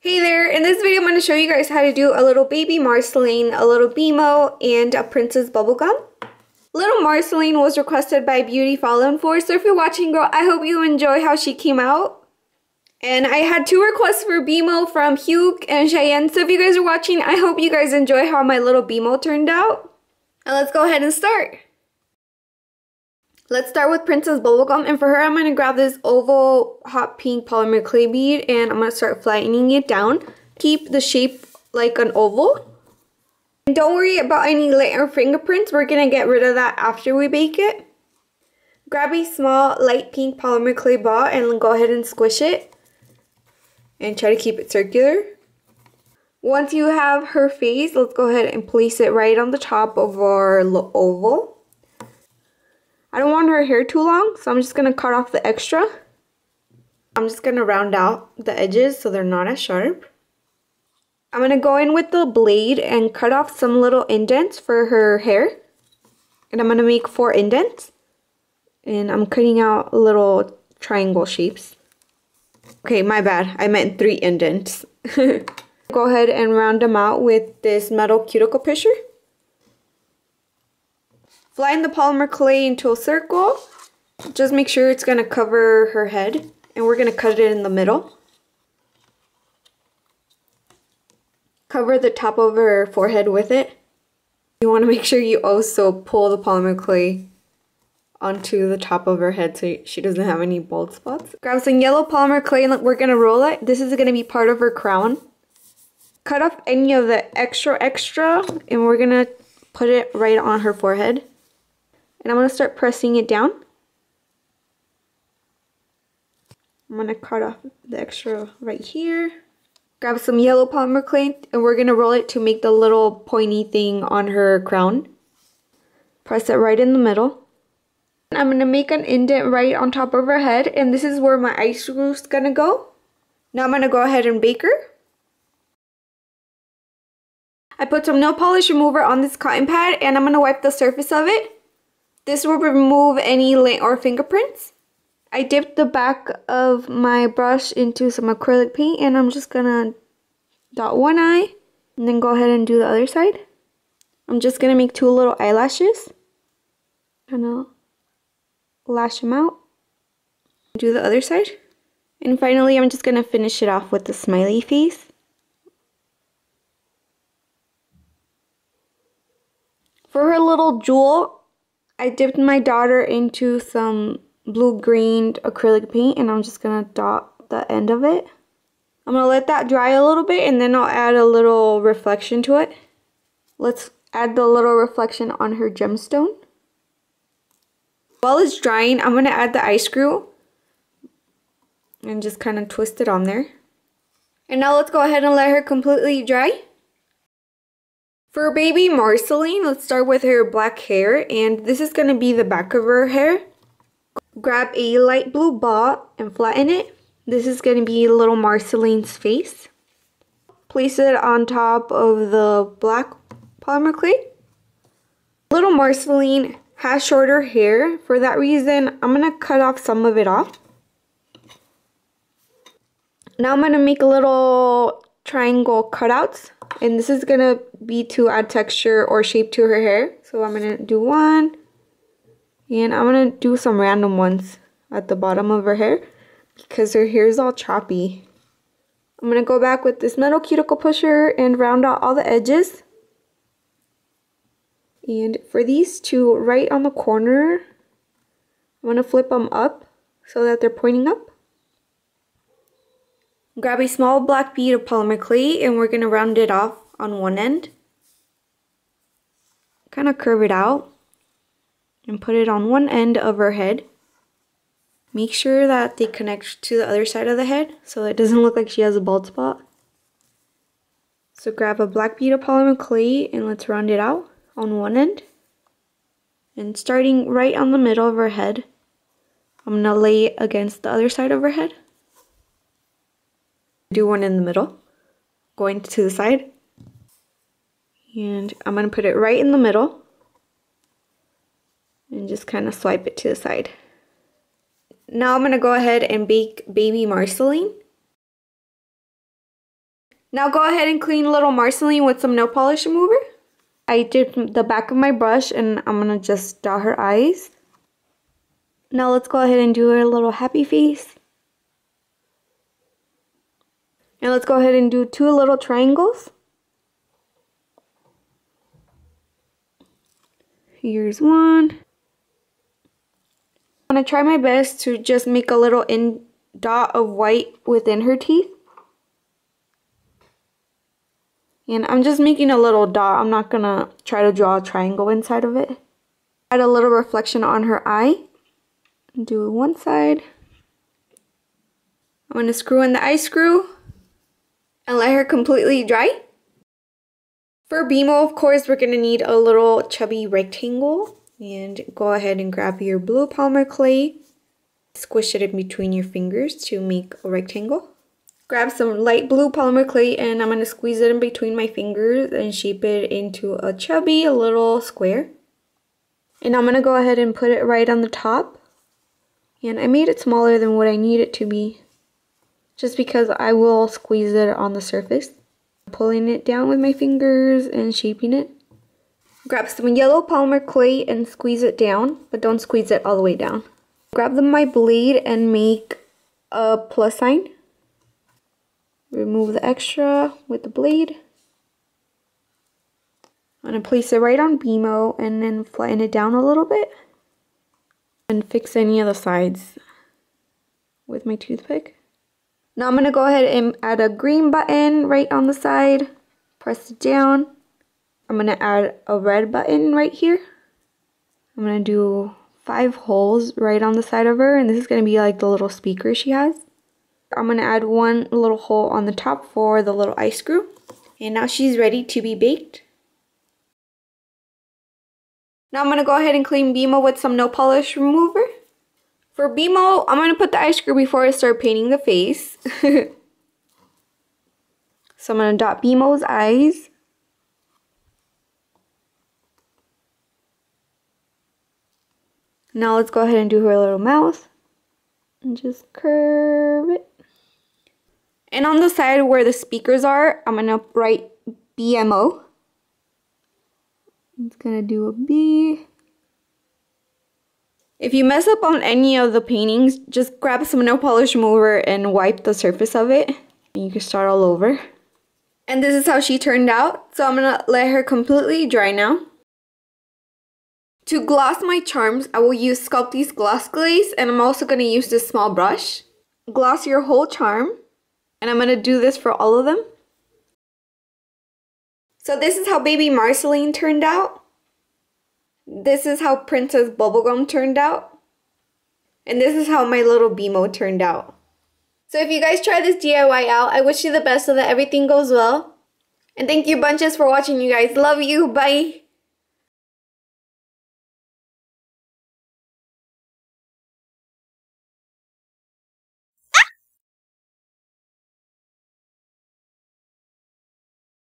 Hey there, in this video I'm going to show you guys how to do a little baby Marceline, a little Beemo, and a Princess Bubblegum. Little Marceline was requested by Beauty Fallen For, so if you're watching, girl, I hope you enjoy how she came out. And I had two requests for Beemo from Hugh and Cheyenne, so if you guys are watching, I hope you guys enjoy how my little Beemo turned out. And let's go ahead and start. Let's start with Princess Bubblegum, and for her I'm going to grab this oval hot pink polymer clay bead and I'm going to start flattening it down. Keep the shape like an oval. And don't worry about any layer fingerprints, we're going to get rid of that after we bake it. Grab a small light pink polymer clay ball and go ahead and squish it. And try to keep it circular. Once you have her face, let's go ahead and place it right on the top of our oval. I don't want her hair too long, so I'm just going to cut off the extra. I'm just going to round out the edges so they're not as sharp. I'm going to go in with the blade and cut off some little indents for her hair. And I'm going to make 4 indents. And I'm cutting out little triangle shapes. Okay, my bad. I meant 3 indents. Go ahead and round them out with this metal cuticle pusher. Flatten the polymer clay into a circle. Just make sure it's going to cover her head. And we're going to cut it in the middle. Cover the top of her forehead with it. You want to make sure you also pull the polymer clay onto the top of her head so she doesn't have any bald spots. Grab some yellow polymer clay and we're going to roll it. This is going to be part of her crown. Cut off any of the extra and we're going to put it right on her forehead. And I'm going to start pressing it down. I'm going to cut off the extra right here. Grab some yellow polymer clay and we're going to roll it to make the little pointy thing on her crown. Press it right in the middle. I'm going to make an indent right on top of her head, and this is where my ice screw is going to go. Now I'm going to go ahead and bake her. I put some nail polish remover on this cotton pad and I'm going to wipe the surface of it. This will remove any lint or fingerprints. I dipped the back of my brush into some acrylic paint and I'm just going to dot one eye and then go ahead and do the other side. I'm just going to make 2 little eyelashes. Kind of lash them out. Do the other side. And finally, I'm just going to finish it off with the smiley face. For her little jewel, I dipped my daughter into some blue-green acrylic paint and I'm just going to dot the end of it. I'm going to let that dry a little bit and then I'll add a little reflection to it. Let's add the little reflection on her gemstone. While it's drying, I'm going to add the ice screw and just kind of twist it on there. And now let's go ahead and let her completely dry. For baby Marceline, let's start with her black hair, and this is going to be the back of her hair. Grab a light blue ball and flatten it. This is going to be little Marceline's face. Place it on top of the black polymer clay. Little Marceline has shorter hair. For that reason, I'm going to cut off some of it off. Now I'm going to make little triangle cutouts. And this is going to be to add texture or shape to her hair. So I'm going to do one. And I'm going to do some random ones at the bottom of her hair, because her hair is all choppy. I'm going to go back with this metal cuticle pusher and round out all the edges. And for these 2 right on the corner, I'm going to flip them up so that they're pointing up. Grab a small black bead of polymer clay and we're going to round it off on one end. Kind of curve it out and put it on one end of her head. Make sure that they connect to the other side of the head so it doesn't look like she has a bald spot. So grab a black bead of polymer clay and let's round it out on one end. And starting right on the middle of her head, I'm going to lay it against the other side of her head. Do one in the middle, going to the side, and I'm going to put it right in the middle and just kind of swipe it to the side. Now I'm going to go ahead and bake baby Marceline. Now go ahead and clean a little Marceline with some nail polish remover. I did the back of my brush and I'm going to just dot her eyes. Now let's go ahead and do her little happy face. And let's go ahead and do 2 little triangles. Here's one. I'm going to try my best to just make a little dot of white within her teeth. And I'm just making a little dot. I'm not going to try to draw a triangle inside of it. Add a little reflection on her eye. Do one side. I'm going to screw in the eye screw and let her completely dry. For Beemo, of course, we're going to need a little chubby rectangle. And go ahead and grab your blue polymer clay. Squish it in between your fingers to make a rectangle. Grab some light blue polymer clay and I'm going to squeeze it in between my fingers and shape it into a chubby little square. And I'm going to go ahead and put it right on the top. And I made it smaller than what I need it to be, just because I will squeeze it on the surface. Pulling it down with my fingers and shaping it. Grab some yellow polymer clay and squeeze it down, but don't squeeze it all the way down. Grab my blade and make a plus sign. Remove the extra with the blade. I'm going to place it right on Beemo and then flatten it down a little bit. And fix any of the sides with my toothpick. Now I'm going to go ahead and add a green button right on the side. Press it down. I'm going to add a red button right here. I'm going to do 5 holes right on the side of her. And this is going to be like the little speaker she has. I'm going to add 1 little hole on the top for the little eye screw. And now she's ready to be baked. Now I'm going to go ahead and clean Beemo with some nail polish remover. For Beemo, I'm going to put the eye screw before I start painting the face. So I'm going to dot Beemo's eyes. Now let's go ahead and do her little mouth. And just curve it. And on the side where the speakers are, I'm going to write Beemo. It's going to do a B. If you mess up on any of the paintings, just grab some nail polish remover and wipe the surface of it. And you can start all over. And this is how she turned out. So I'm going to let her completely dry now. To gloss my charms, I will use Sculpey's Gloss Glaze. And I'm also going to use this small brush. Gloss your whole charm. And I'm going to do this for all of them. So this is how baby Marceline turned out. This is how Princess Bubblegum turned out. And this is how my little Beemo turned out. So if you guys try this DIY out, I wish you the best so that everything goes well. And thank you bunches for watching, you guys. Love you. Bye.